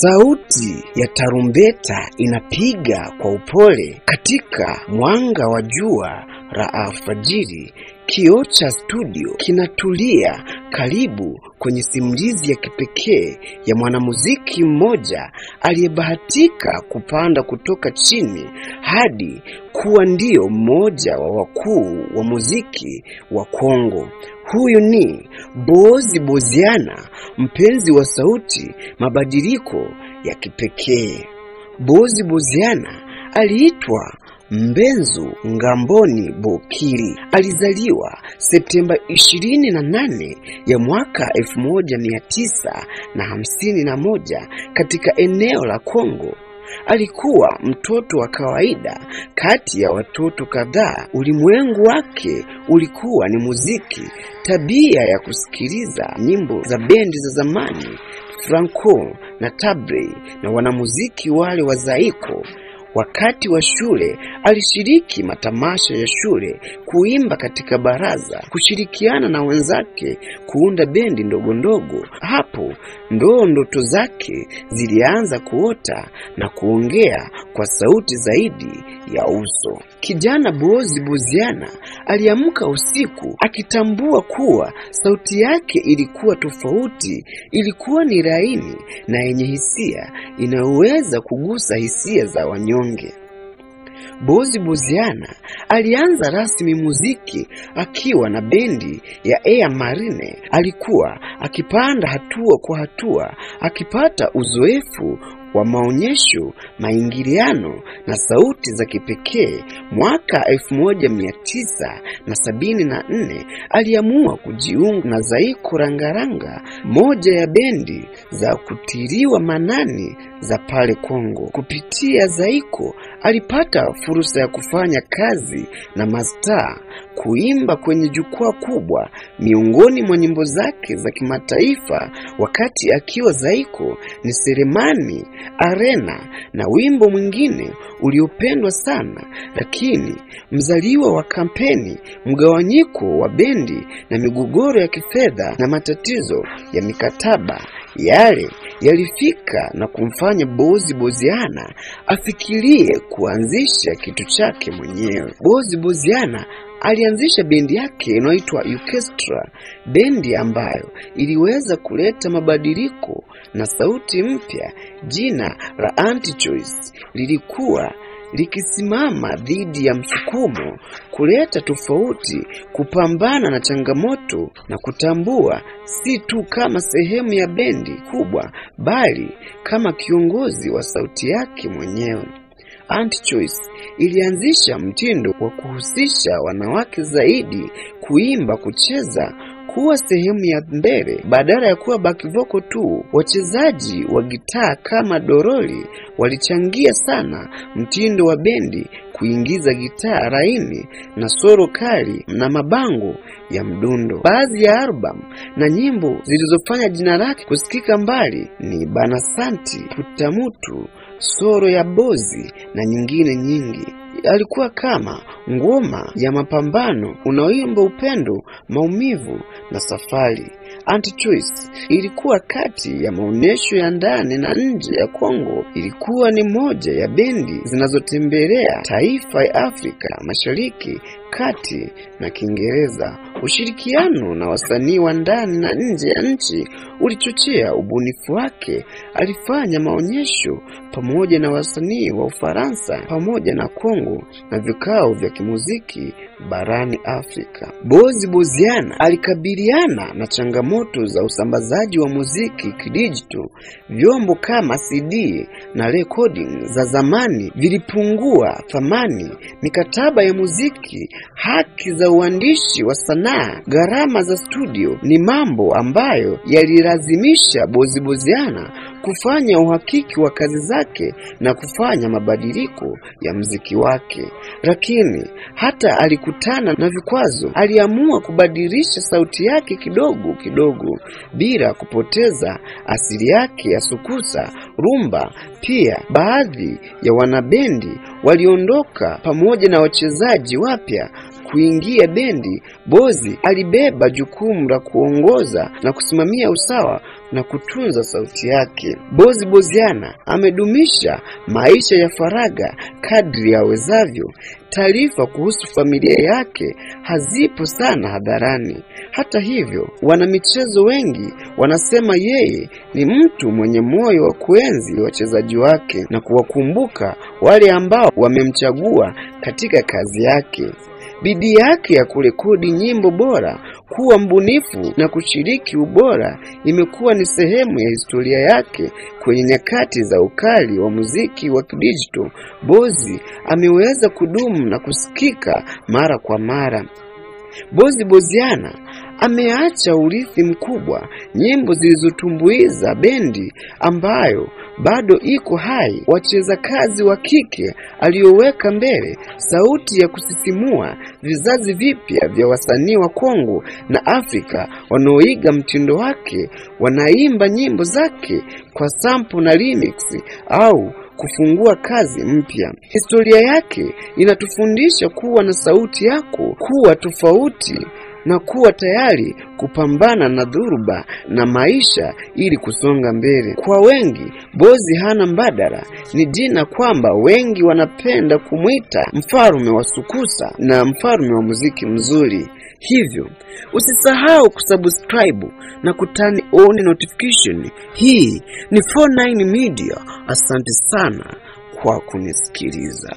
Sauti ya tarumbeta inapiga kwa upole katika mwanga wa jua la alfajiri. Kioo cha studio kinatulia karibu kwenye simulizi ya kipekee ya mwanamuziki mmoja aliyebahatika kupanda kutoka chini hadi kuwa ndio mmoja wa wakuu wa muziki wa Kongo. Huyu ni Bozi Boziana, mpenzi wa sauti mabadiliko ya kipekee. Bozi Boziana aliitwa Mbenzu Ngamboni Bokili. Alizaliwa Septemba 28 ya mwaka 1951 katika eneo la Kongo. Alikuwa mtoto wa kawaida kati ya watoto kadhaa. Ulimwengu wake ulikuwa ni muziki, tabia ya kusikiliza nyimbo za bendi za zamani, Franco na Tabre na wanamuziki wale wa Zaiko. Wakati wa shule alishiriki matamasha ya shule, kuimba katika baraza, kushirikiana na wenzake kuunda bendi ndogo ndogo. Hapo ndoto zake zilianza kuota na kuongea kwa sauti zaidi ya uso. Kijana Bozi Boziana aliamka usiku akitambua kuwa sauti yake ilikuwa tofauti, ilikuwa ni laini na yenye hisia, inaweza kugusa hisia za wanyonge. Bozi Boziana alianza rasmi muziki akiwa na bendi ya Air Marine. Alikuwa akipanda hatua kwa hatua, akipata uzoefu wa maonyesho, maingiliano na sauti za kipekee. Mwaka 1974 aliamua kujiunga na Zaiko Rangaranga, moja ya bendi za kutiliwa manani za pale Kongo. Kupitia Zaiko alipata fursa ya kufanya kazi na mastaa, kuimba kwenye jukwaa kubwa. Miongoni mwa nyimbo zake za kimataifa wakati akiwa Zaiko ni Seremani, Arena na wimbo mwingine uliopendwa sana, lakini mzaliwa wa kampeni, mgawanyiko wa bendi na migogoro ya kifedha na matatizo ya mikataba. Yale yalifika na kumfanya Bozi Boziana afikirie kuanzisha kitu chake mwenyewe. Bozi Boziana alianzisha bendi yake inayoitwa Orchestra, bendi ambayo iliweza kuleta mabadiliko na sauti mpya. Jina la Anti-Choice lilikuwa likisimama dhidi ya msukumo, kuleta tofauti, kupambana na changamoto na kutambua si tu kama sehemu ya bendi kubwa bali kama kiongozi wa sauti yake mwenyewe. Anti-Choice ilianzisha mtindo wa kuhusisha wanawake zaidi, kuimba, kucheza, kuwa sehemu ya mbele badala ya kuwa back vocal tu. Wachezaji wa gitaa kama Doroli walichangia sana mtindo wa bendi, kuingiza gitaa laini na solo kali na mabango ya mdundo. Baadhi ya album na nyimbo zilizofanya jina lake kusikika mbali ni Banasanti, Putamutu, Soro ya Bozi na nyingine nyingi. Alikuwa kama ngoma ya mapambano unaoimba upendo, maumivu na safari. Anti-Choice ilikuwa kati ya maonesho ya ndani na nje ya Kongo. Ilikuwa ni moja ya bendi zinazotembelea taifa ya Afrika Mashariki, Kati na Kiingereza. Ushirikiano na wasanii wa ndani na nje ya nchi ulichochea ubunifu wake. Alifanya maonyesho pamoja na wasanii wa Ufaransa pamoja na Kongo na vikao vya kimuziki barani Afrika. Bozi Boziana alikabiliana na changamoto za usambazaji wa muziki kidijitali. Vyombo kama CD na recording za zamani vilipungua thamani, mikataba ya muziki, haki za uandishi wa sanaa, gharama za studio ni mambo ambayo yalilazimisha Bozi Boziana kufanya uhakiki wa kazi zake na kufanya mabadiliko ya muziki wake. Lakini hata alikutana na vikwazo, aliamua kubadilisha sauti yake kidogo kidogo bila kupoteza asili yake ya sukusa, rumba. Pia baadhi ya wanabendi waliondoka pamoja na wachezaji wapya kuingia bendi, Bozi alibeba jukumu la kuongoza na kusimamia usawa na kutunza sauti yake. Bozi Boziana amedumisha maisha ya faraga kadri awezavyo. Taarifa kuhusu familia yake hazipo sana hadharani. Hata hivyo, wanamichezo wengi wanasema yeye ni mtu mwenye moyo wa kuenzi wachezaji wake na kuwakumbuka wale ambao wamemchagua katika kazi yake. Bidii yake ya kurekodi nyimbo bora, kuwa mbunifu na kushiriki ubora imekuwa ni sehemu ya historia yake. Kwenye nyakati za ukali wa muziki wa digital, Bozi ameweza kudumu na kusikika mara kwa mara. Bozi Boziana ameacha urithi mkubwa, nyimbo zilizotumbuiza bendi ambayo bado iko hai, wacheza kazi wa kike aliyoweka mbele, sauti ya kusisimua vizazi vipya vya wasanii wa Kongo na Afrika wanaoiga mtindo wake, wanaimba nyimbo zake kwa sample na remix au kufungua kazi mpya. Historia yake inatufundisha kuwa na sauti yako, kuwa tofauti na kuwa tayari kupambana na dhuruba na maisha ili kusonga mbele. Kwa wengi, Bozi hana mbadala. Ni jina kwamba wengi wanapenda kumuita mfalme wa sukusa na mfalme wa muziki mzuri. Hivyo, usisahau kusubscribe na kutani on notification. Hii ni 49 Media. Asante sana kwa kunisikiliza.